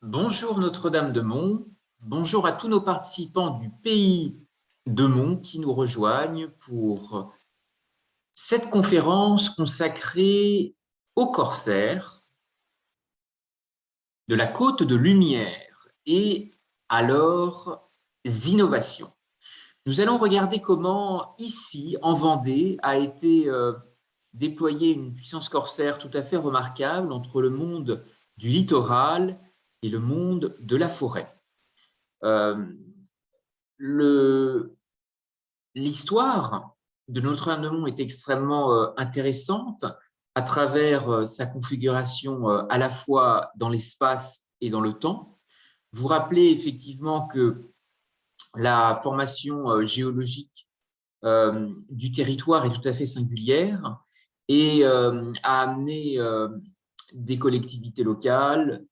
Bonjour Notre-Dame-de-Mont, bonjour à tous nos participants du pays de Mont qui nous rejoignent pour cette conférence consacrée aux corsaires de la Côte de Lumière et à leurs innovations. Nous allons regarder comment ici, en Vendée, a été déployée une puissance corsaire tout à fait remarquable entre le monde du littoral et le monde de la forêt. L'histoire de Notre-Dame-de-Mont est extrêmement intéressante à travers sa configuration à la fois dans l'espace et dans le temps. Vous rappelez effectivement que la formation géologique du territoire est tout à fait singulière et a amené des collectivités locales,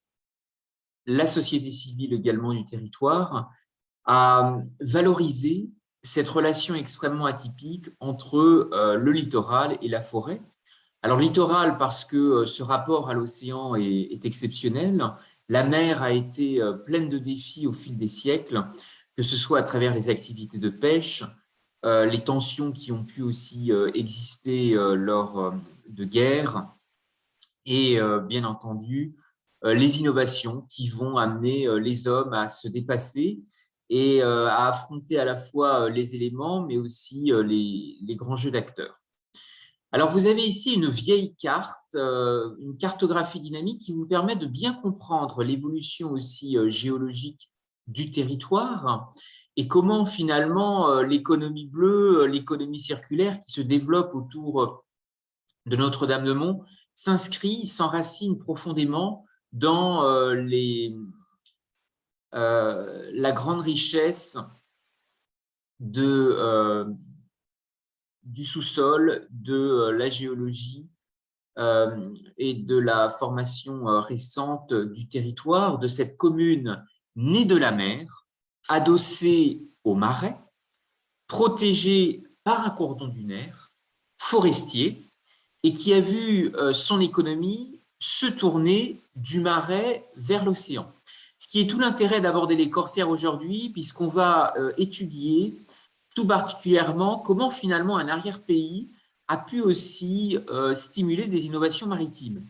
la société civile également du territoire, à valoriser cette relation extrêmement atypique entre le littoral et la forêt. Alors, littoral parce que ce rapport à l'océan est exceptionnel. La mer a été pleine de défis au fil des siècles, que ce soit à travers les activités de pêche, les tensions qui ont pu aussi exister lors de guerres et bien entendu les innovations qui vont amener les hommes à se dépasser et à affronter à la fois les éléments mais aussi les grands jeux d'acteurs. Alors vous avez ici une vieille carte, une cartographie dynamique qui vous permet de bien comprendre l'évolution aussi géologique du territoire et comment finalement l'économie bleue, l'économie circulaire qui se développe autour de Notre-Dame-de-Mont s'inscrit, s'enracine profondément dans la grande richesse du sous-sol, de la géologie et de la formation récente du territoire, de cette commune née de la mer, adossée au marais, protégée par un cordon dunaire, forestier, et qui a vu son économie se tourner du marais vers l'océan. Ce qui est tout l'intérêt d'aborder les corsaires aujourd'hui, puisqu'on va étudier tout particulièrement comment finalement un arrière-pays a pu aussi stimuler des innovations maritimes.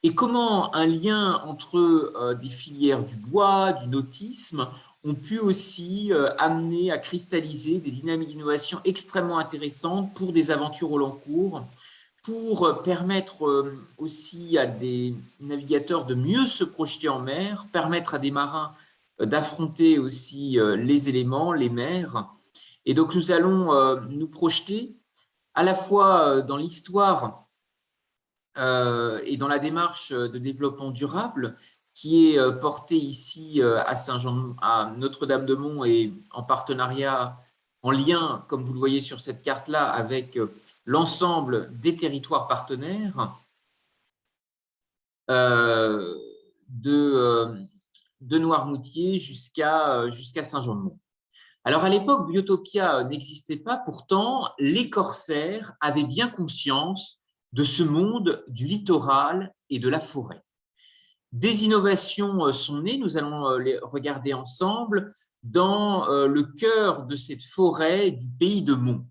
Et comment un lien entre des filières du bois, du nautisme, ont pu aussi amener à cristalliser des dynamiques d'innovation extrêmement intéressantes pour des aventures au long cours, pour permettre aussi à des navigateurs de mieux se projeter en mer, permettre à des marins d'affronter aussi les éléments, les mers. Et donc, nous allons nous projeter à la fois dans l'histoire et dans la démarche de développement durable qui est portée ici à Saint-Jean, à Notre-Dame-de-Mont et en partenariat, en lien, comme vous le voyez sur cette carte-là, avec l'ensemble des territoires partenaires de Noirmoutier jusqu'à Saint-Jean-de-Mont. Alors, à l'époque, Biotopia n'existait pas, pourtant, les corsaires avaient bien conscience de ce monde du littoral et de la forêt. Des innovations sont nées, nous allons les regarder ensemble, dans le cœur de cette forêt du pays de Mont.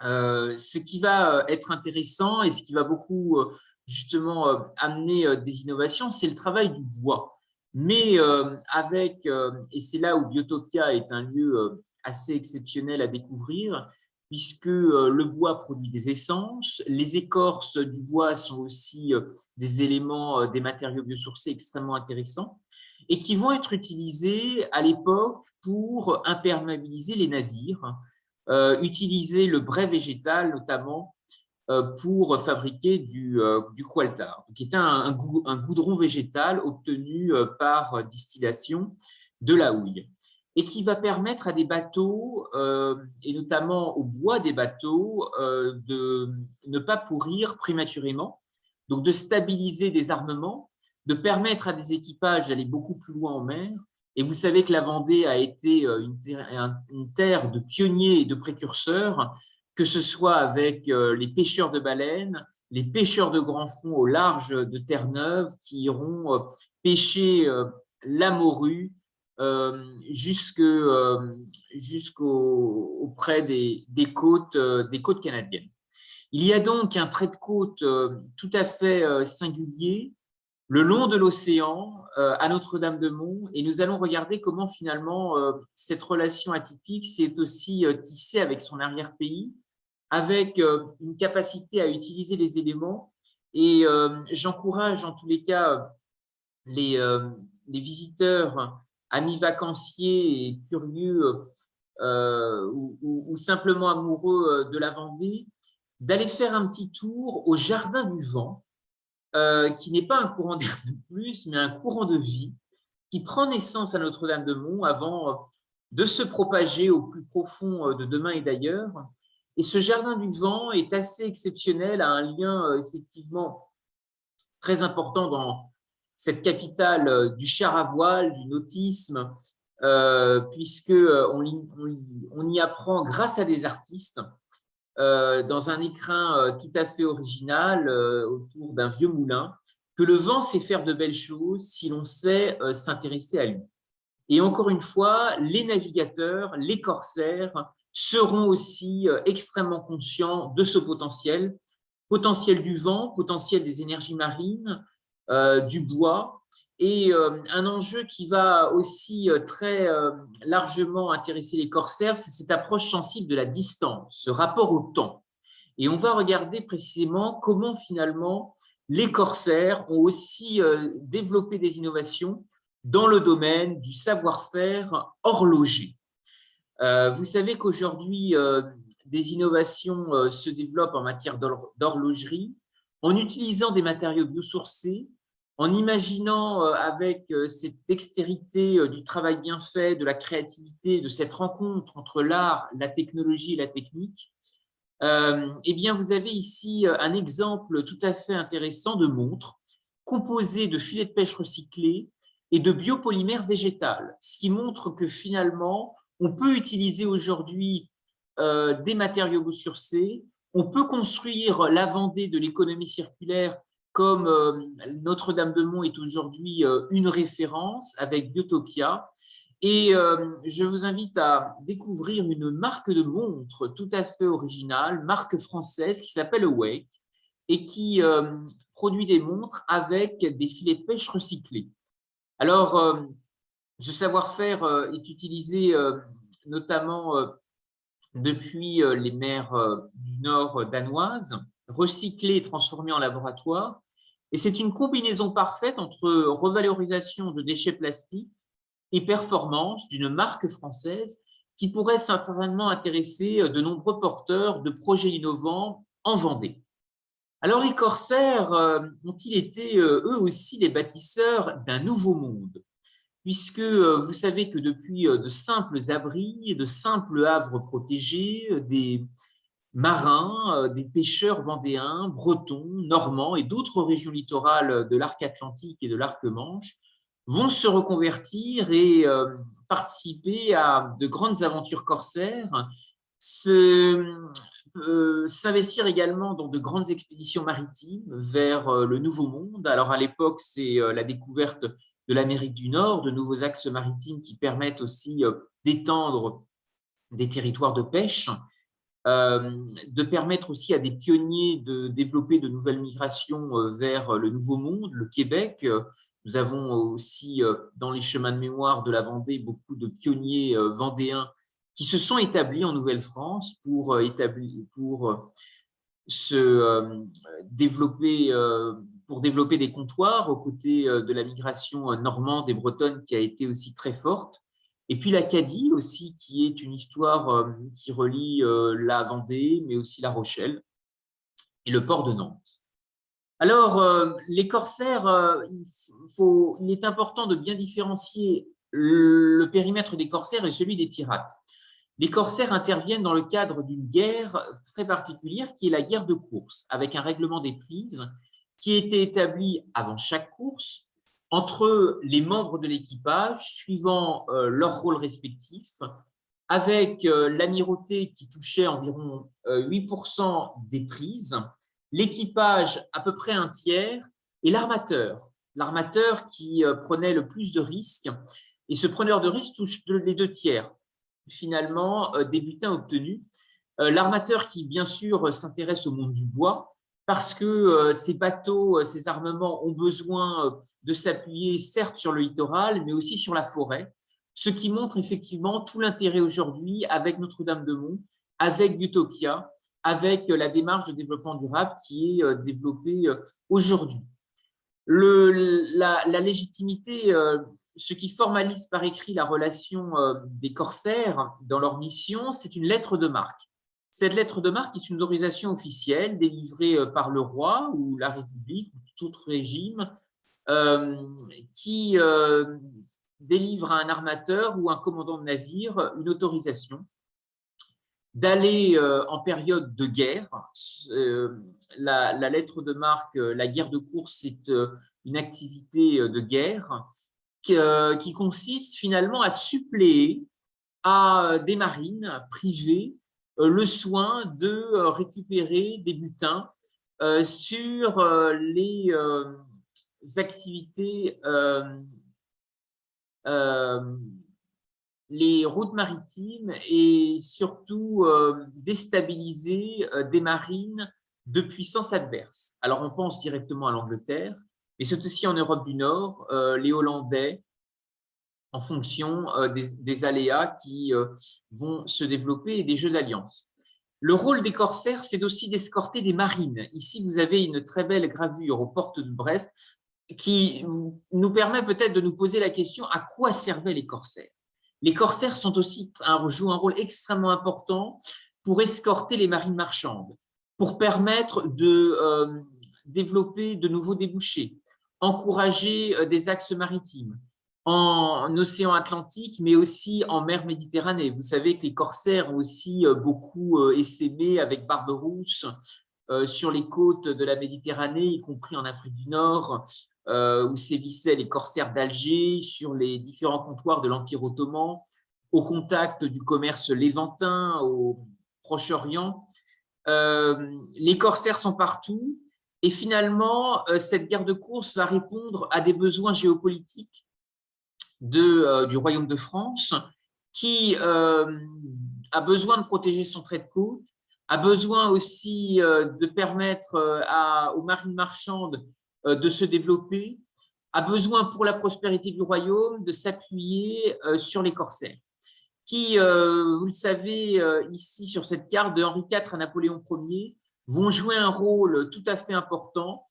Ce qui va être intéressant et ce qui va beaucoup justement amener des innovations, c'est le travail du bois. Mais et c'est là où Biotopia est un lieu assez exceptionnel à découvrir, puisque le bois produit des essences, les écorces du bois sont aussi des éléments, des matériaux biosourcés extrêmement intéressants, et qui vont être utilisés à l'époque pour imperméabiliser les navires, utiliser le brai végétal notamment pour fabriquer du coaltar, qui est un goudron végétal obtenu par distillation de la houille et qui va permettre à des bateaux, et notamment au bois des bateaux, de ne pas pourrir prématurément, donc de stabiliser des armements, de permettre à des équipages d'aller beaucoup plus loin en mer. Et vous savez que la Vendée a été une terre de pionniers et de précurseurs, que ce soit avec les pêcheurs de baleines, les pêcheurs de grands fonds au large de Terre-Neuve qui iront pêcher la morue jusqu'auprès des côtes canadiennes. Il y a donc un trait de côte tout à fait singulier le long de l'océan à Notre-Dame-de-Mont, et nous allons regarder comment finalement cette relation atypique s'est aussi tissée avec son arrière-pays, avec une capacité à utiliser les éléments. Et j'encourage en tous les cas les visiteurs, amis vacanciers et curieux ou simplement amoureux de la Vendée, d'aller faire un petit tour au Jardin du Vent, qui n'est pas un courant d'air de plus, mais un courant de vie qui prend naissance à Notre-Dame-de-Mont avant de se propager au plus profond de demain et d'ailleurs. Et ce Jardin du Vent est assez exceptionnel, a un lien effectivement très important dans cette capitale du char à voile, du nautisme, puisqu'on y apprend grâce à des artistes dans un écrin tout à fait original autour d'un vieux moulin, que le vent sait faire de belles choses si l'on sait s'intéresser à lui. Et encore une fois, les navigateurs, les corsaires seront aussi extrêmement conscients de ce potentiel, potentiel du vent, potentiel des énergies marines, du bois, et un enjeu qui va aussi très largement intéresser les corsaires, c'est cette approche sensible de la distance, ce rapport au temps. Et on va regarder précisément comment finalement les corsaires ont aussi développé des innovations dans le domaine du savoir-faire horloger. Vous savez qu'aujourd'hui, des innovations se développent en matière d'horlogerie en utilisant des matériaux biosourcés, en imaginant avec cette dextérité du travail bien fait, de la créativité, de cette rencontre entre l'art, la technologie et la technique. Eh bien, vous avez ici un exemple tout à fait intéressant de montre composée de filets de pêche recyclés et de biopolymère végétal, ce qui montre que finalement, on peut utiliser aujourd'hui des matériaux biosourcés, on peut construire la Vendée de l'économie circulaire comme Notre-Dame-de-Mont est aujourd'hui une référence avec Biotopia. Et je vous invite à découvrir une marque de montre tout à fait originale, marque française qui s'appelle Awake et qui produit des montres avec des filets de pêche recyclés. Alors, ce savoir-faire est utilisé notamment depuis les mers du Nord danoises, recyclé et transformé en laboratoire. Et c'est une combinaison parfaite entre revalorisation de déchets plastiques et performance d'une marque française qui pourrait certainement intéresser de nombreux porteurs de projets innovants en Vendée. Alors, les corsaires ont-ils été eux aussi les bâtisseurs d'un nouveau monde? Puisque vous savez que depuis de simples abris, de simples havres protégés, des marins, des pêcheurs vendéens, bretons, normands et d'autres régions littorales de l'arc atlantique et de l'arc Manche vont se reconvertir et participer à de grandes aventures corsaires, s'investir également dans de grandes expéditions maritimes vers le Nouveau Monde. Alors à l'époque, c'est la découverte de l'Amérique du Nord, de nouveaux axes maritimes qui permettent aussi d'étendre des territoires de pêche, de permettre aussi à des pionniers de développer de nouvelles migrations vers le Nouveau Monde, le Québec. Nous avons aussi dans les chemins de mémoire de la Vendée beaucoup de pionniers vendéens qui se sont établis en Nouvelle-France pour développer des comptoirs aux côtés de la migration normande et bretonne qui a été aussi très forte. Et puis l'Acadie aussi, qui est une histoire qui relie la Vendée, mais aussi La Rochelle et le port de Nantes. Alors, les corsaires, il est important de bien différencier le périmètre des corsaires et celui des pirates. Les corsaires interviennent dans le cadre d'une guerre très particulière qui est la guerre de course, avec un règlement des prises qui a été établi avant chaque course entre les membres de l'équipage, suivant leur rôle respectif, avec l'amirauté qui touchait environ 8% des prises, l'équipage à peu près un tiers, et l'armateur l'armateur qui prenait le plus de risques. Et ce preneur de risques touche les 2 tiers, finalement, des butins obtenus. L'armateur qui, bien sûr, s'intéresse au monde du bois, parce que ces bateaux, ces armements ont besoin de s'appuyer, certes, sur le littoral, mais aussi sur la forêt, ce qui montre effectivement tout l'intérêt aujourd'hui avec Notre-Dame-de-Mont, avec Butopia, avec la démarche de développement durable qui est développée aujourd'hui. La légitimité, ce qui formalise par écrit la relation des corsaires dans leur mission, c'est une lettre de marque. Cette lettre de marque est une autorisation officielle délivrée par le roi ou la République ou tout autre régime qui délivre à un armateur ou un commandant de navire une autorisation d'aller en période de guerre. La lettre de marque, la guerre de course, c'est une activité de guerre qui consiste finalement à suppléer à des marines privées le soin de récupérer des butins sur les activités, les routes maritimes et surtout déstabiliser des marines de puissance adverse. Alors on pense directement à l'Angleterre, mais c'est aussi en Europe du Nord, les Hollandais, en fonction des aléas qui vont se développer et des jeux d'alliance. Le rôle des corsaires, c'est aussi d'escorter des marines. Ici, vous avez une très belle gravure aux portes de Brest qui nous permet peut-être de nous poser la question à quoi servaient les corsaires. Les corsaires jouent un rôle extrêmement important pour escorter les marines marchandes, pour permettre de développer de nouveaux débouchés, encourager des axes maritimes en océan Atlantique, mais aussi en mer Méditerranée. Vous savez que les corsaires ont aussi beaucoup essaimé avec Barberousse sur les côtes de la Méditerranée, y compris en Afrique du Nord, où sévissaient les corsaires d'Alger, sur les différents comptoirs de l'Empire ottoman, au contact du commerce léventin au Proche-Orient. Les corsaires sont partout et finalement, cette guerre de course va répondre à des besoins géopolitiques du Royaume de France qui a besoin de protéger son trait de côte, a besoin aussi de permettre aux marines marchandes de se développer, a besoin pour la prospérité du royaume de s'appuyer sur les corsaires, qui, vous le savez, ici sur cette carte de Henri IV à Napoléon Ier, vont jouer un rôle tout à fait important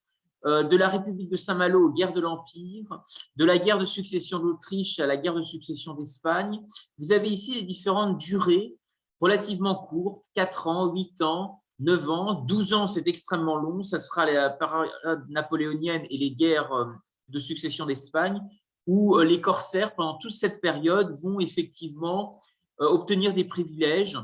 de la République de Saint-Malo aux guerres de l'Empire, de la guerre de succession d'Autriche à la guerre de succession d'Espagne. Vous avez ici les différentes durées relativement courtes, 4 ans, 8 ans, 9 ans, 12 ans, c'est extrêmement long, ça sera la période napoléonienne et les guerres de succession d'Espagne, où les corsaires, pendant toute cette période, vont effectivement obtenir des privilèges.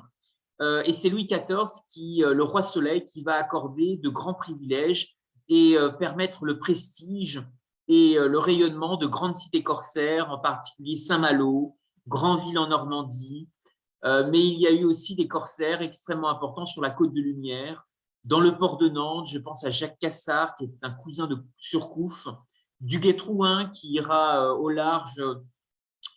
Et c'est Louis XIV, le roi Soleil, qui va accorder de grands privilèges et permettre le prestige et le rayonnement de grandes cités corsaires, en particulier Saint-Malo, Granville en Normandie. Mais il y a eu aussi des corsaires extrêmement importants sur la côte de Lumière, dans le port de Nantes. Je pense à Jacques Cassard, qui est un cousin de Surcouf, Duguay-Trouin, qui ira au large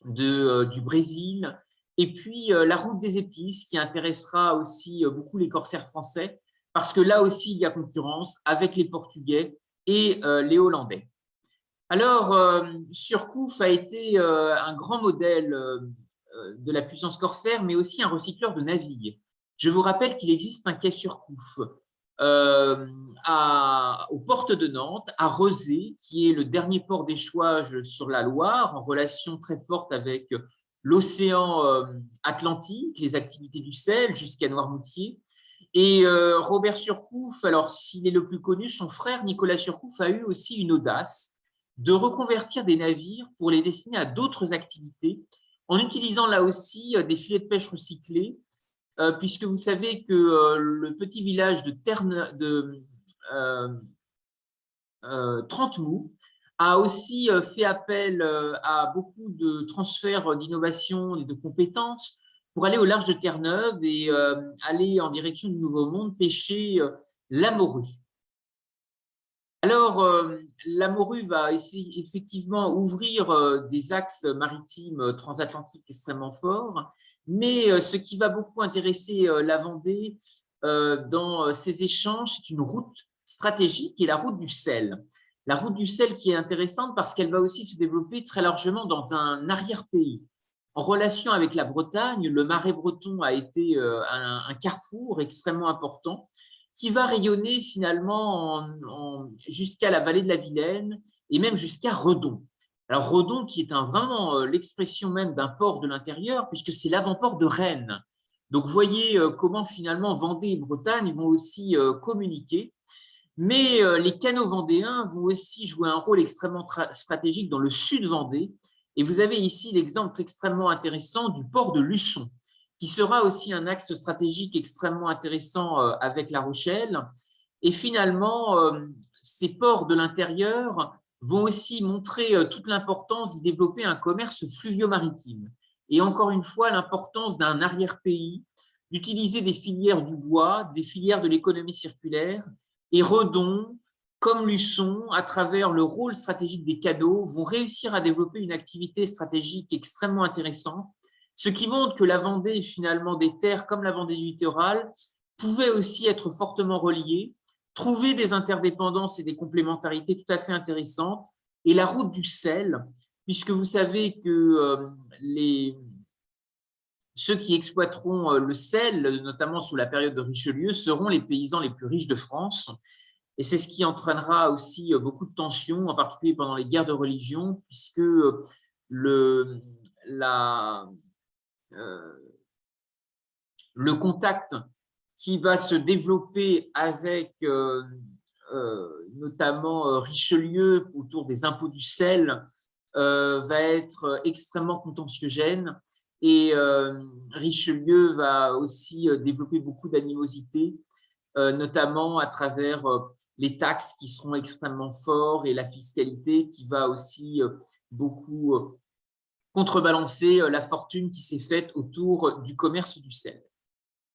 du Brésil, et puis la route des épices, qui intéressera aussi beaucoup les corsaires français, parce que là aussi, il y a concurrence avec les Portugais et les Hollandais. Alors, Surcouf a été un grand modèle de la puissance corsaire, mais aussi un recycleur de navires. Je vous rappelle qu'il existe un quai Surcouf aux portes de Nantes, à Rezé, qui est le dernier port d'échouage sur la Loire, en relation très forte avec l'océan Atlantique, les activités du sel jusqu'à Noirmoutier. Et Robert Surcouf, alors s'il est le plus connu, son frère Nicolas Surcouf a eu aussi une audace de reconvertir des navires pour les destiner à d'autres activités, en utilisant là aussi des filets de pêche recyclés, puisque vous savez que le petit village de Trente-Mous a aussi fait appel à beaucoup de transferts d'innovation et de compétences pour aller au large de Terre-Neuve et aller en direction du Nouveau Monde pêcher la morue. Alors, la morue va essayer, effectivement ouvrir des axes maritimes transatlantiques extrêmement forts, mais ce qui va beaucoup intéresser la Vendée dans ces échanges, c'est une route stratégique qui est la route du sel. La route du sel qui est intéressante parce qu'elle va aussi se développer très largement dans un arrière-pays. En relation avec la Bretagne, le Marais breton a été un carrefour extrêmement important qui va rayonner finalement jusqu'à la vallée de la Vilaine et même jusqu'à Redon. Alors Redon qui est vraiment l'expression même d'un port de l'intérieur puisque c'est l'avant-port de Rennes. Donc vous voyez comment finalement Vendée et Bretagne vont aussi communiquer. Mais les canaux vendéens vont aussi jouer un rôle extrêmement stratégique dans le sud Vendée. Et vous avez ici l'exemple extrêmement intéressant du port de Luçon, qui sera aussi un axe stratégique extrêmement intéressant avec La Rochelle. Et finalement, ces ports de l'intérieur vont aussi montrer toute l'importance d'y développer un commerce fluvio-maritime. Et encore une fois, l'importance d'un arrière-pays, d'utiliser des filières du bois, des filières de l'économie circulaire. Et Redon, comme Luçon, à travers le rôle stratégique des canaux, vont réussir à développer une activité stratégique extrêmement intéressante, ce qui montre que la Vendée, finalement, des terres comme la Vendée du littoral, pouvait aussi être fortement reliée, trouver des interdépendances et des complémentarités tout à fait intéressantes. Et la route du sel, puisque vous savez que ceux qui exploiteront le sel, notamment sous la période de Richelieu, seront les paysans les plus riches de France. Et c'est ce qui entraînera aussi beaucoup de tensions, en particulier pendant les guerres de religion, puisque le, la, le contact qui va se développer avec notamment Richelieu autour des impôts du sel va être extrêmement contentiogène. Et Richelieu va aussi développer beaucoup d'animosité, notamment à travers les taxes qui seront extrêmement fortes et la fiscalité qui va aussi beaucoup contrebalancer la fortune qui s'est faite autour du commerce du sel.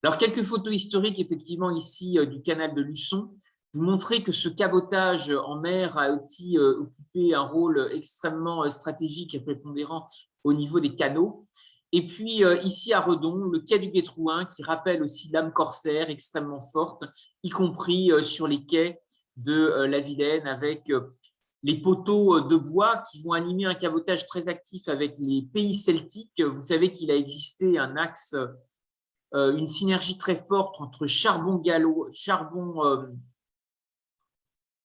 Alors, quelques photos historiques, effectivement, ici, du canal de Luçon. Vous montrez que ce cabotage en mer a aussi occupé un rôle extrêmement stratégique et prépondérant au niveau des canaux. Et puis, ici à Redon, le quai du Guétrouin, qui rappelle aussi l'âme corsaire extrêmement forte, y compris sur les quais de la Vilaine, avec les poteaux de bois qui vont animer un cabotage très actif avec les pays celtiques. Vous savez qu'il a existé un axe une synergie très forte entre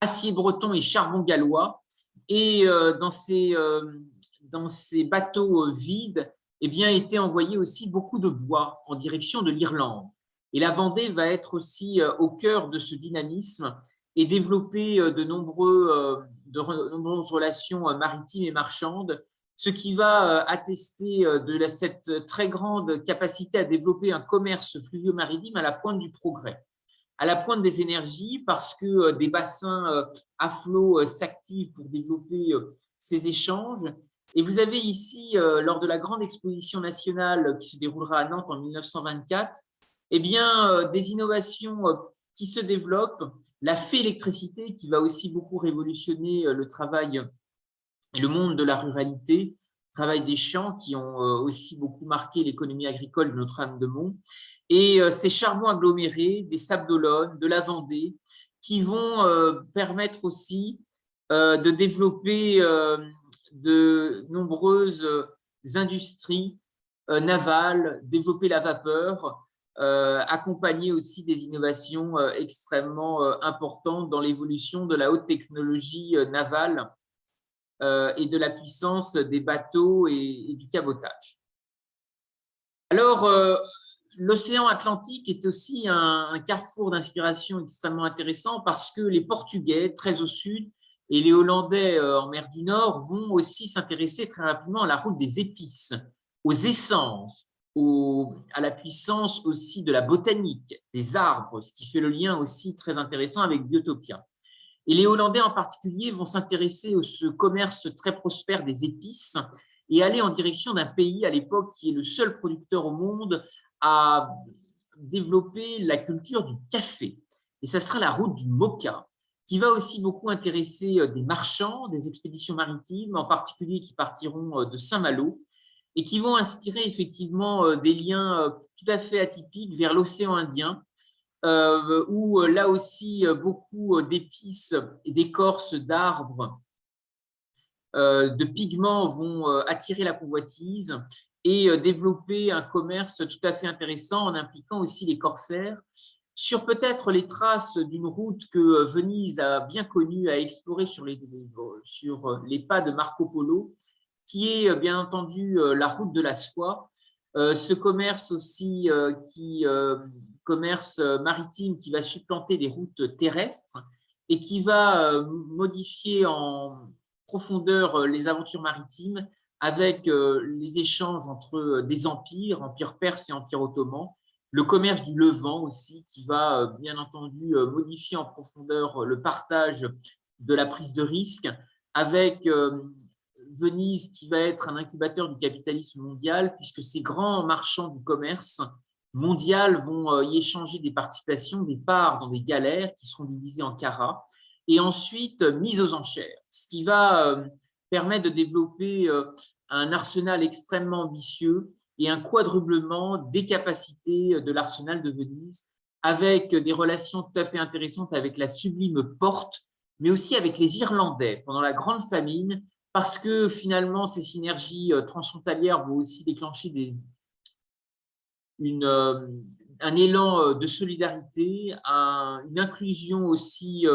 acier breton et charbon gallois. Et dans ces bateaux vides, eh bien, était envoyé aussi beaucoup de bois en direction de l'Irlande. Et la Vendée va être aussi au cœur de ce dynamisme et développer de nombreuses relations maritimes et marchandes, ce qui va attester de cette très grande capacité à développer un commerce fluvio-maritime à la pointe du progrès, à la pointe des énergies, parce que des bassins à flot s'activent pour développer ces échanges. Et vous avez ici, lors de la grande exposition nationale qui se déroulera à Nantes en 1924, eh bien, des innovations qui se développent, la fée électricité qui va aussi beaucoup révolutionner le travail et le monde de la ruralité, le travail des champs qui ont aussi beaucoup marqué l'économie agricole de Notre-Dame-de-Mont, et ces charbons agglomérés, des Sables d'Olonne, de la Vendée, qui vont permettre aussi de développer de nombreuses industries navales, développer la vapeur, accompagner aussi des innovations extrêmement importantes dans l'évolution de la haute technologie navale et de la puissance des bateaux et du cabotage. Alors, l'océan Atlantique est aussi un carrefour d'inspiration extrêmement intéressant parce que les Portugais, très au sud, et les Hollandais en mer du Nord vont aussi s'intéresser très rapidement à la route des épices, aux essences, à la puissance aussi de la botanique, des arbres, ce qui fait le lien aussi très intéressant avec Biotopia. Et les Hollandais en particulier vont s'intéresser à ce commerce très prospère des épices et aller en direction d'un pays à l'époque qui est le seul producteur au monde à développer la culture du café. Et ça sera la route du Moka. qui va aussi beaucoup intéresser des marchands, des expéditions maritimes, en particulier qui partiront de Saint-Malo, et qui vont inspirer effectivement des liens tout à fait atypiques vers l'océan Indien, où là aussi beaucoup d'épices et d'écorces d'arbres, de pigments vont attirer la convoitise et développer un commerce tout à fait intéressant en impliquant aussi les corsaires sur peut-être les traces d'une route que Venise a bien connue, a explorée sur les pas de Marco Polo, qui est bien entendu la route de la soie. Ce commerce aussi, commerce maritime qui va supplanter les routes terrestres et qui va modifier en profondeur les aventures maritimes avec les échanges entre des empires, empire perse et empire ottoman, le commerce du Levant aussi, qui va bien entendu modifier en profondeur le partage de la prise de risque, avec Venise qui va être un incubateur du capitalisme mondial, puisque ces grands marchands du commerce mondial vont y échanger des participations, des parts dans des galères qui seront divisées en carats, et ensuite mises aux enchères, ce qui va permettre de développer un arsenal extrêmement ambitieux et un quadruplement des capacités de l'arsenal de Venise, avec des relations tout à fait intéressantes avec la sublime Porte, mais aussi avec les Irlandais pendant la Grande Famine, parce que finalement, ces synergies transfrontalières vont aussi déclencher un élan de solidarité, une inclusion aussi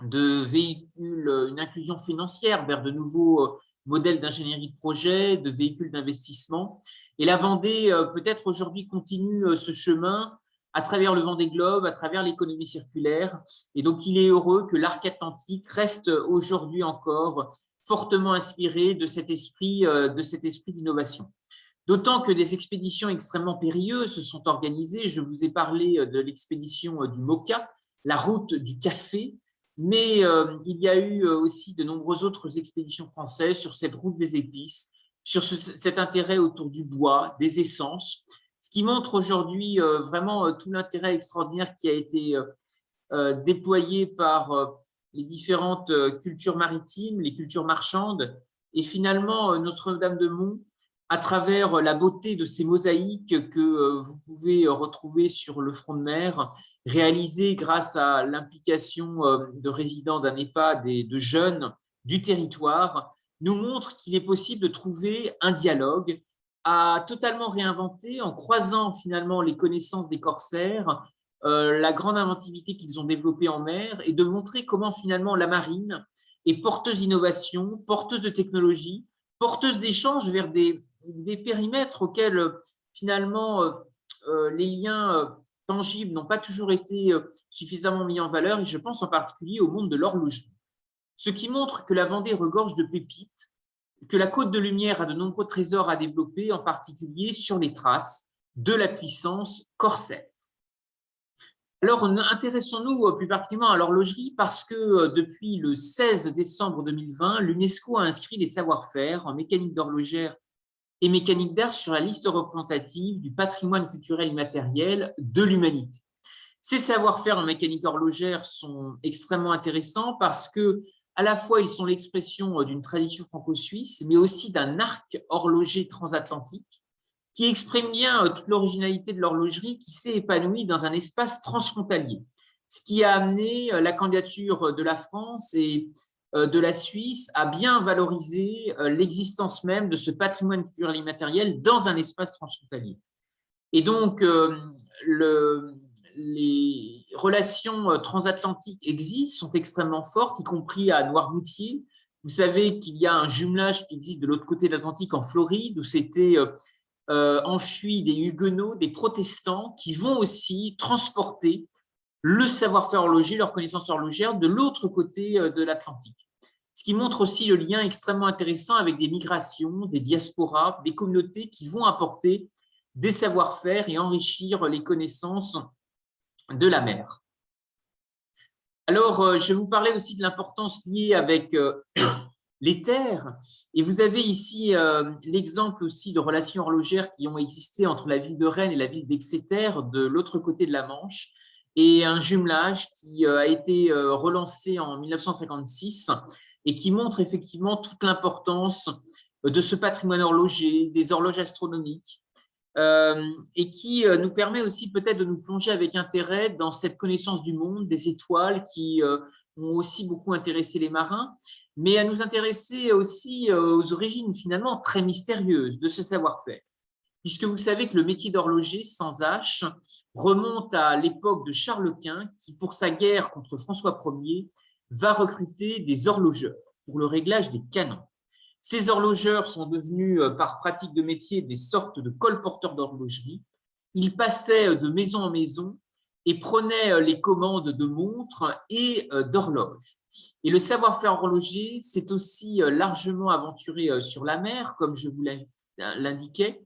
de véhicules, une inclusion financière vers de nouveaux modèles d'ingénierie de projet, de véhicules d'investissement. Et la Vendée, peut-être aujourd'hui, continue ce chemin à travers le Vendée Globe, à travers l'économie circulaire. Et donc, il est heureux que l'arc atlantique reste aujourd'hui encore fortement inspiré de cet esprit d'innovation. D'autant que des expéditions extrêmement périlleuses se sont organisées. Je vous ai parlé de l'expédition du Mocha, la route du café, mais il y a eu aussi de nombreuses autres expéditions françaises sur cette route des épices, sur cet intérêt autour du bois, des essences, ce qui montre aujourd'hui vraiment tout l'intérêt extraordinaire qui a été déployé par les différentes cultures maritimes, les cultures marchandes, et finalement Notre-Dame-de-Mont, à travers la beauté de ces mosaïques que vous pouvez retrouver sur le front de mer, réalisées grâce à l'implication de résidents d'un EHPAD et de jeunes du territoire, nous montre qu'il est possible de trouver un dialogue à totalement réinventer en croisant finalement les connaissances des corsaires, la grande inventivité qu'ils ont développée en mer et de montrer comment finalement la marine est porteuse d'innovation, porteuse de technologie, porteuse d'échanges vers des périmètres auxquels finalement les liens tangibles n'ont pas toujours été suffisamment mis en valeur, et je pense en particulier au monde de l'horlogerie. Ce qui montre que la Vendée regorge de pépites, que la Côte de Lumière a de nombreux trésors à développer, en particulier sur les traces de la puissance corsaire. Alors, intéressons-nous plus particulièrement à l'horlogerie parce que depuis le 16 décembre 2020, l'UNESCO a inscrit les savoir-faire en mécanique d'horlogère et mécanique d'art sur la liste représentative du patrimoine culturel immatériel de l'humanité. Ces savoir-faire en mécanique horlogère sont extrêmement intéressants parce que, à la fois, ils sont l'expression d'une tradition franco-suisse, mais aussi d'un arc horloger transatlantique qui exprime bien toute l'originalité de l'horlogerie qui s'est épanouie dans un espace transfrontalier. Ce qui a amené la candidature de la France et de la Suisse à bien valoriser l'existence même de ce patrimoine culturel immatériel dans un espace transfrontalier. Et donc, les relations transatlantiques existent, sont extrêmement fortes, y compris à Noirmoutier. Vous savez qu'il y a un jumelage qui existe de l'autre côté de l'Atlantique, en Floride, où s'étaient enfuis des huguenots, des protestants, qui vont aussi transporter le savoir-faire horloger, leur connaissance horlogère de l'autre côté de l'Atlantique. Ce qui montre aussi le lien extrêmement intéressant avec des migrations, des diasporas, des communautés qui vont apporter des savoir-faire et enrichir les connaissances de la mer. Alors, je vais vous parler aussi de l'importance liée avec les terres. Et vous avez ici l'exemple aussi de relations horlogères qui ont existé entre la ville de Rennes et la ville d'Exeter, de l'autre côté de la Manche. et un jumelage qui a été relancé en 1956 et qui montre effectivement toute l'importance de ce patrimoine horloger, des horloges astronomiques, et qui nous permet aussi peut-être de nous plonger avec intérêt dans cette connaissance du monde, des étoiles qui ont aussi beaucoup intéressé les marins, mais à nous intéresser aussi aux origines finalement très mystérieuses de ce savoir-faire. Puisque vous savez que le métier d'horloger sans H remonte à l'époque de Charles Quint, qui, pour sa guerre contre François Ier, va recruter des horlogeurs pour le réglage des canons. Ces horlogeurs sont devenus, par pratique de métier, des sortes de colporteurs d'horlogerie. Ils passaient de maison en maison et prenaient les commandes de montres et d'horloges. Et le savoir-faire horloger s'est aussi largement aventuré sur la mer, comme je vous l'indiquais,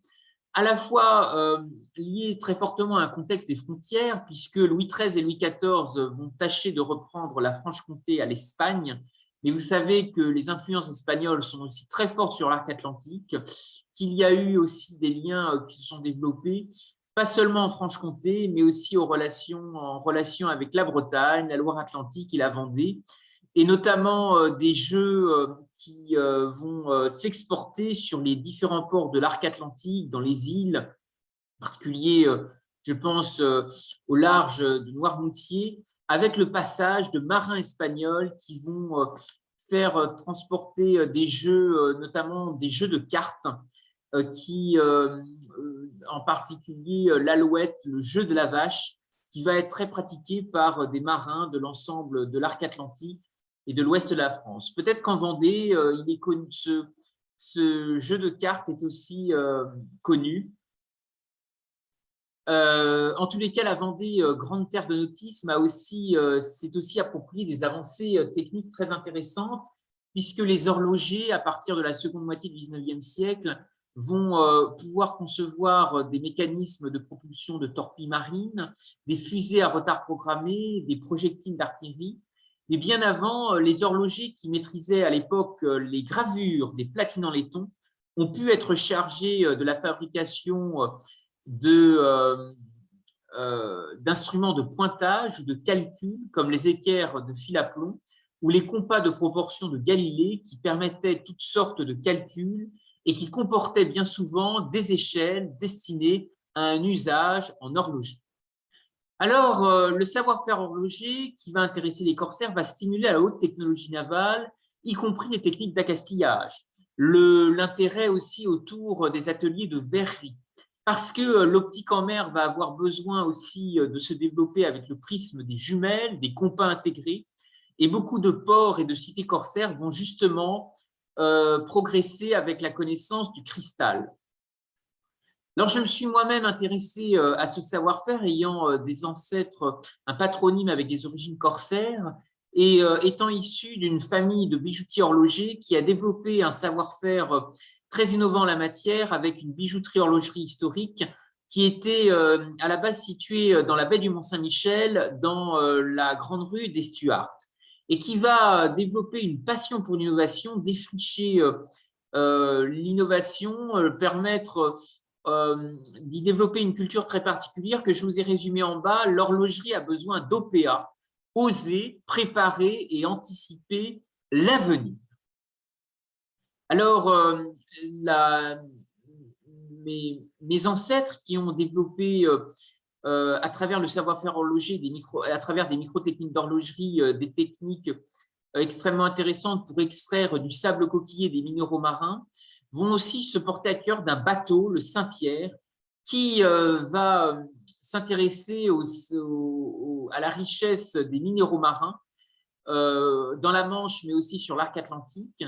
à la fois lié très fortement à un contexte des frontières, puisque Louis XIII et Louis XIV vont tâcher de reprendre la Franche-Comté à l'Espagne, mais vous savez que les influences espagnoles sont aussi très fortes sur l'arc atlantique, qu'il y a eu aussi des liens qui se sont développés, pas seulement en Franche-Comté, mais aussi en relation avec la Bretagne, la Loire-Atlantique et la Vendée, et notamment des jeux qui vont s'exporter sur les différents ports de l'arc atlantique, dans les îles, en particulier, je pense, au large de Noirmoutier, avec le passage de marins espagnols qui vont faire transporter des jeux, notamment des jeux de cartes, qui, en particulier l'alouette, le jeu de la vache, qui va être très pratiqué par des marins de l'ensemble de l'arc atlantique et de l'ouest de la France. Peut-être qu'en Vendée, il est connu, ce jeu de cartes est aussi connu. En tous les cas, la Vendée, grande terre de nautisme, s'est aussi approprié des avancées techniques très intéressantes, puisque les horlogers, à partir de la seconde moitié du XIXe siècle, vont pouvoir concevoir des mécanismes de propulsion de torpilles marines, des fusées à retard programmé, des projectiles d'artillerie. Mais bien avant, les horlogers qui maîtrisaient à l'époque les gravures des platines en laiton ont pu être chargés de la fabrication d'instruments de pointage ou de calcul, comme les équerres de fil à plomb ou les compas de proportion de Galilée, qui permettaient toutes sortes de calculs et qui comportaient bien souvent des échelles destinées à un usage en horlogerie. Alors, le savoir-faire horloger qui va intéresser les corsaires va stimuler à la haute technologie navale, y compris les techniques d'accastillage. L'intérêt aussi autour des ateliers de verrerie, parce que l'optique en mer va avoir besoin aussi de se développer avec le prisme des jumelles, des compas intégrés, et beaucoup de ports et de cités corsaires vont justement progresser avec la connaissance du cristal. Alors, je me suis moi-même intéressé à ce savoir-faire, ayant des ancêtres, un patronyme avec des origines corsaires, et étant issu d'une famille de bijoutiers horlogers qui a développé un savoir-faire très innovant en la matière, avec une bijouterie horlogerie historique qui était à la base située dans la baie du Mont-Saint-Michel, dans la grande rue des Stuarts, et qui va développer une passion pour l'innovation, défricher l'innovation, permettre d'y développer une culture très particulière que je vous ai résumée en bas. L'horlogerie a besoin d'OPA, oser, préparer et anticiper l'avenir. Alors, mes ancêtres qui ont développé à travers le savoir-faire horloger, à travers des micro-techniques d'horlogerie, des techniques extrêmement intéressantes pour extraire du sable coquillé des minéraux marins, vont aussi se porter à cœur d'un bateau, le Saint-Pierre, qui va s'intéresser à la richesse des minéraux marins dans la Manche, mais aussi sur l'arc atlantique.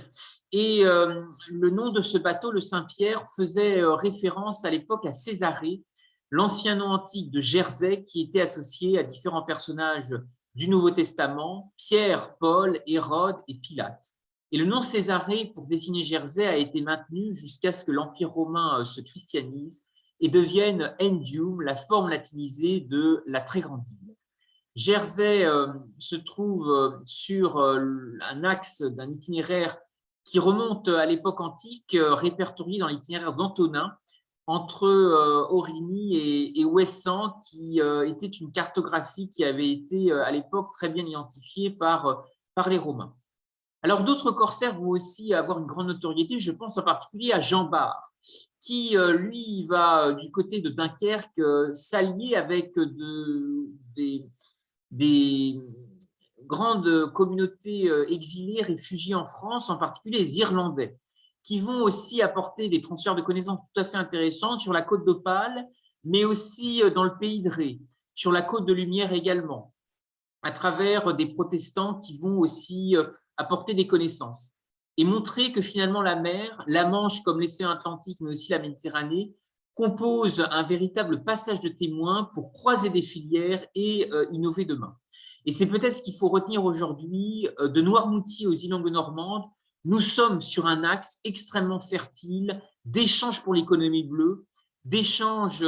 Et le nom de ce bateau, le Saint-Pierre, faisait référence à l'époque à Césarée, l'ancien nom antique de Jersey, qui était associé à différents personnages du Nouveau Testament, Pierre, Paul, Hérode et Pilate. Et le nom Césarée pour désigner Jersey a été maintenu jusqu'à ce que l'Empire romain se christianise et devienne Endium, la forme latinisée de la très grande ville. Jersey se trouve sur un axe d'un itinéraire qui remonte à l'époque antique, répertorié dans l'itinéraire d'Antonin, entre Aurigny et Ouessant, qui était une cartographie qui avait été à l'époque très bien identifiée par les Romains. Alors, d'autres corsaires vont aussi avoir une grande notoriété. Je pense en particulier à Jean Bart, qui, lui, va du côté de Dunkerque s'allier avec des grandes communautés exilées, réfugiées en France, en particulier les Irlandais, qui vont aussi apporter des transferts de connaissances tout à fait intéressants sur la côte d'Opale, mais aussi dans le pays de Ré, sur la côte de Lumière également, à travers des protestants qui vont aussi apporter des connaissances et montrer que finalement la mer, la Manche comme l'océan Atlantique, mais aussi la Méditerranée, composent un véritable passage de témoins pour croiser des filières et innover demain. Et c'est peut-être ce qu'il faut retenir aujourd'hui de Noirmoutier aux îles Langues-Normandes. Nous sommes sur un axe extrêmement fertile d'échanges pour l'économie bleue, d'échanges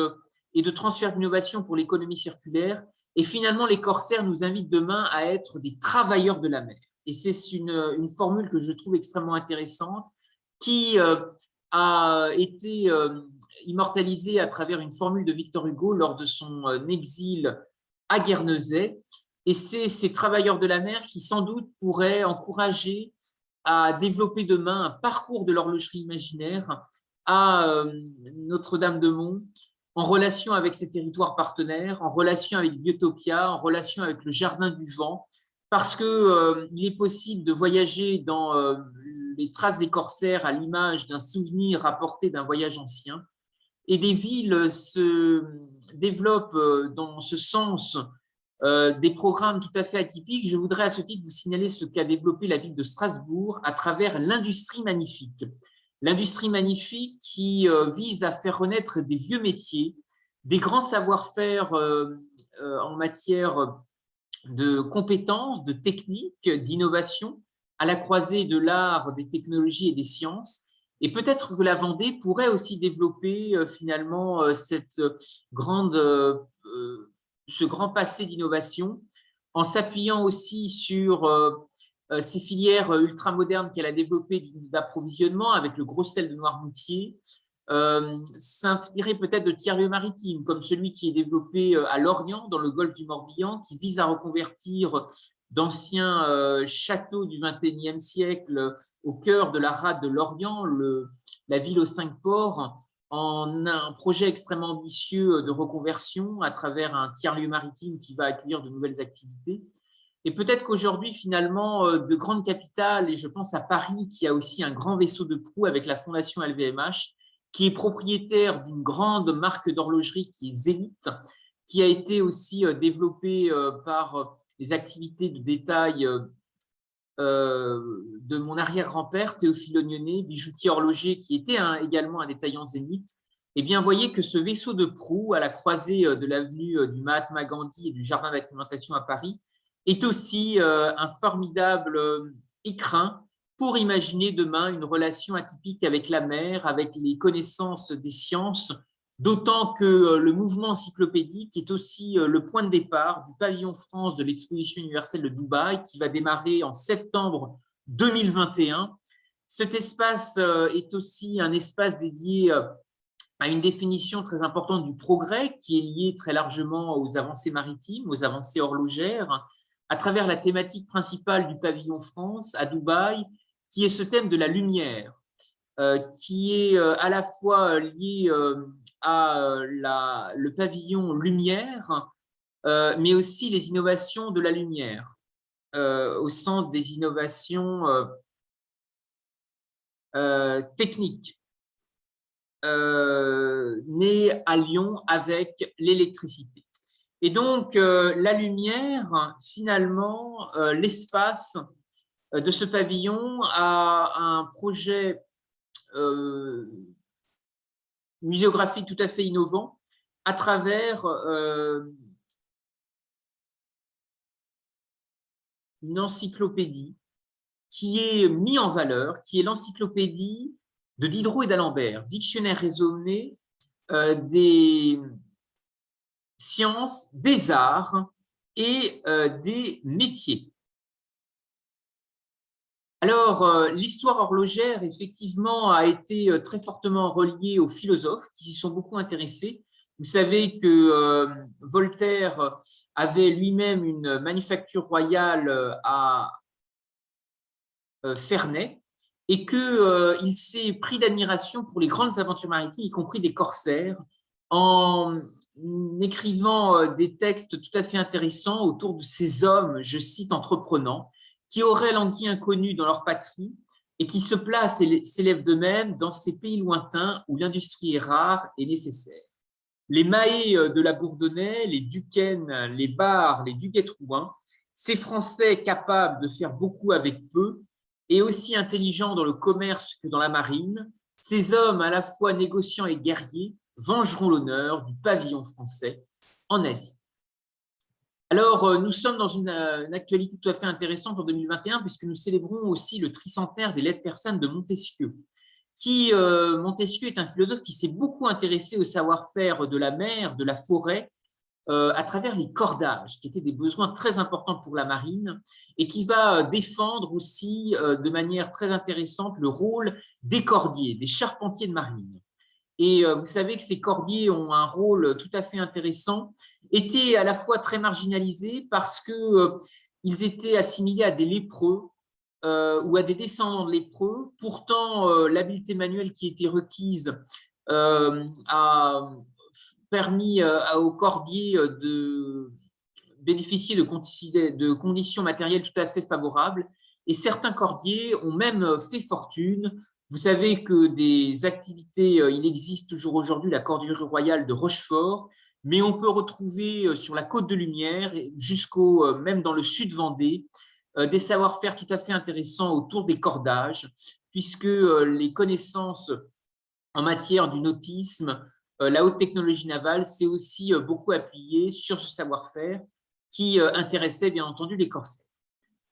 et de transfert d'innovation pour l'économie circulaire. Et finalement, les corsaires nous invitent demain à être des travailleurs de la mer. Et c'est une formule que je trouve extrêmement intéressante qui a été immortalisée à travers une formule de Victor Hugo lors de son exil à Guernesey. Et c'est ces travailleurs de la mer qui, sans doute, pourraient encourager à développer demain un parcours de l'horlogerie imaginaire à Notre-Dame-de-Mont, en relation avec ses territoires partenaires, en relation avec Biotopia, en relation avec le Jardin du Vent, parce qu'il est possible de voyager dans les traces des corsaires à l'image d'un souvenir rapporté d'un voyage ancien. Et des villes se développent dans ce sens des programmes tout à fait atypiques. Je voudrais à ce titre vous signaler ce qu'a développé la ville de Strasbourg à travers l'industrie magnifique. L'industrie magnifique qui vise à faire renaître des vieux métiers, des grands savoir-faire en matière de compétences, de techniques, d'innovation, à la croisée de l'art, des technologies et des sciences. Et peut-être que la Vendée pourrait aussi développer finalement ce grand passé d'innovation en s'appuyant aussi sur ces filières ultramodernes qu'elle a développées d'approvisionnement avec le gros sel de Noirmoutier, s'inspirer peut-être de tiers-lieux maritimes, comme celui qui est développé à Lorient, dans le golfe du Morbihan, qui vise à reconvertir d'anciens châteaux du XXIe siècle au cœur de la rade de Lorient, la ville aux 5 ports, en un projet extrêmement ambitieux de reconversion à travers un tiers-lieu maritime qui va accueillir de nouvelles activités. Et peut-être qu'aujourd'hui, finalement, de grandes capitales, et je pense à Paris, qui a aussi un grand vaisseau de proue avec la Fondation LVMH, qui est propriétaire d'une grande marque d'horlogerie qui est Zénith, qui a été aussi développée par les activités de détail de mon arrière-grand-père, Théophile Ognonnet, bijoutier horloger, qui était également un détaillant Zénith. Eh bien, voyez que ce vaisseau de proue, à la croisée de l'avenue du Mahatma Gandhi et du Jardin d'Acclimatation à Paris, est aussi un formidable écrin pour imaginer demain une relation atypique avec la mer, avec les connaissances des sciences, d'autant que le mouvement encyclopédique est aussi le point de départ du pavillon France de l'exposition universelle de Dubaï qui va démarrer en septembre 2021. Cet espace est aussi un espace dédié à une définition très importante du progrès qui est liée très largement aux avancées maritimes, aux avancées horlogères, à travers la thématique principale du pavillon France à Dubaï, qui est ce thème de la lumière, qui est à la fois lié à le pavillon lumière, mais aussi les innovations de la lumière, au sens des innovations techniques, nées à Lyon avec l'électricité. Et donc, la lumière, finalement, l'espace de ce pavillon a un projet muséographique tout à fait innovant à travers une encyclopédie qui est mise en valeur, qui est l'encyclopédie de Diderot et d'Alembert, dictionnaire raisonné des sciences, des arts et des métiers. Alors, l'histoire horlogère, effectivement, a été très fortement reliée aux philosophes qui s'y sont beaucoup intéressés. Vous savez que Voltaire avait lui-même une manufacture royale à Ferney et qu'il s'est pris d'admiration pour les grandes aventures maritimes, y compris des corsaires, en écrivant des textes tout à fait intéressants autour de ces hommes, je cite, entreprenants, qui auraient l'anguille inconnue dans leur patrie et qui se placent et s'élèvent d'eux-mêmes dans ces pays lointains où l'industrie est rare et nécessaire. Les Mahé de la Bourdonnais, les Duquesne, les Barre, les Duguay-Trouin, ces Français capables de faire beaucoup avec peu et aussi intelligents dans le commerce que dans la marine, ces hommes à la fois négociants et guerriers vengeront l'honneur du pavillon français en Asie. Alors, nous sommes dans une actualité tout à fait intéressante en 2021 puisque nous célébrons aussi le tricentenaire des lettres persanes de Montesquieu. Montesquieu est un philosophe qui s'est beaucoup intéressé au savoir-faire de la mer, de la forêt, à travers les cordages, qui étaient des besoins très importants pour la marine, et qui va défendre aussi de manière très intéressante le rôle des cordiers, des charpentiers de marine. Et vous savez que ces cordiers ont un rôle tout à fait intéressant, étaient à la fois très marginalisés parce qu'ils étaient assimilés à des lépreux, ou à des descendants de lépreux. Pourtant, l'habileté manuelle qui était requise a permis aux cordiers de bénéficier de conditions matérielles tout à fait favorables. Et certains cordiers ont même fait fortune. Vous savez que des activités, il existe toujours aujourd'hui la corderie royale de Rochefort, mais on peut retrouver sur la Côte de Lumière, jusqu'au même dans le sud Vendée, des savoir-faire tout à fait intéressants autour des cordages, puisque les connaissances en matière du nautisme, la haute technologie navale, s'est aussi beaucoup appuyé sur ce savoir-faire qui intéressait bien entendu les corsaires.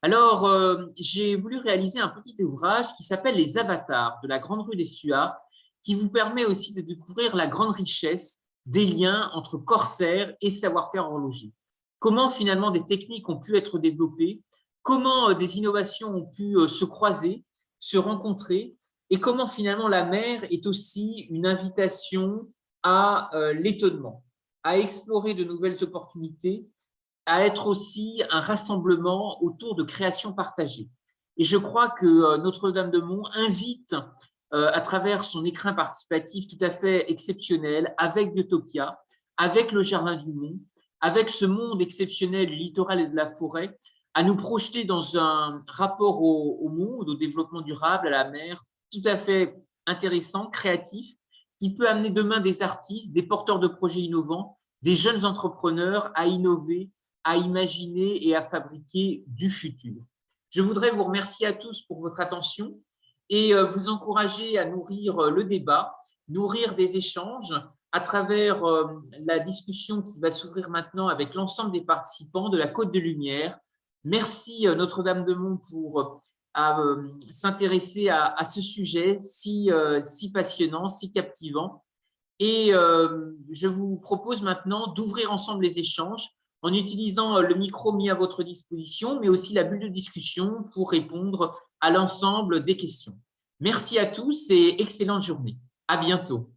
Alors, j'ai voulu réaliser un petit ouvrage qui s'appelle « Les avatars » de la Grande Rue des Stuarts, qui vous permet aussi de découvrir la grande richesse des liens entre corsaires et savoir-faire horloger. Comment finalement des techniques ont pu être développées, comment des innovations ont pu se croiser, se rencontrer, et comment finalement la mer est aussi une invitation à l'étonnement, à explorer de nouvelles opportunités, à être aussi un rassemblement autour de créations partagées. Et je crois que Notre-Dame-de-Mont invite, à travers son écrin participatif tout à fait exceptionnel, avec Biotopia, avec le Jardin du Mont, avec ce monde exceptionnel du littoral et de la forêt, à nous projeter dans un rapport au monde, au développement durable, à la mer, tout à fait intéressant, créatif, qui peut amener demain des artistes, des porteurs de projets innovants, des jeunes entrepreneurs à innover, à imaginer et à fabriquer du futur. Je voudrais vous remercier à tous pour votre attention et vous encourager à nourrir le débat, nourrir des échanges à travers la discussion qui va s'ouvrir maintenant avec l'ensemble des participants de la Côte de Lumière. Merci Notre-Dame-de-Mont pour s'intéresser à ce sujet si passionnant, si captivant. Et je vous propose maintenant d'ouvrir ensemble les échanges en utilisant le micro mis à votre disposition, mais aussi la bulle de discussion pour répondre à l'ensemble des questions. Merci à tous et excellente journée. À bientôt.